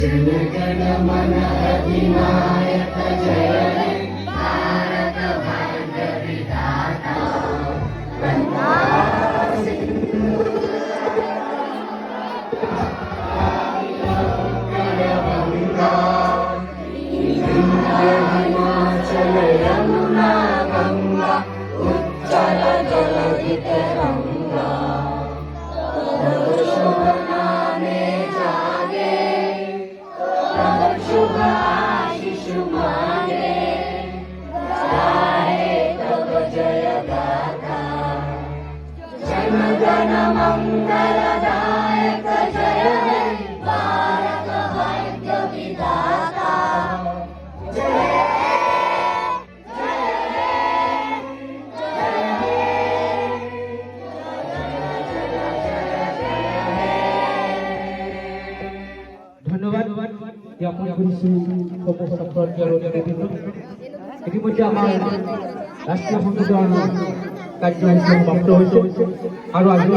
जनगण मन अधिनायक जय हे भारत भाग्य विधाता वंदे हिमाचल यमुना गंगा उज्जल जलधि तरंगा तव शुभ नामे जागे तव शुभ आशीष मांगे गाहे तव जय गाथा जनगण मंगलदायक जय हे भारत भाग्य विधाता जय ধন্যবাদ জ্ঞাপন কৰিছো উপস্থাপক ইতিমধ্যে আমাৰ ৰাষ্ট্ৰীয় সংগীতৰ কাৰ্যসূচী সমাপ্ত হৈছে আৰু আজি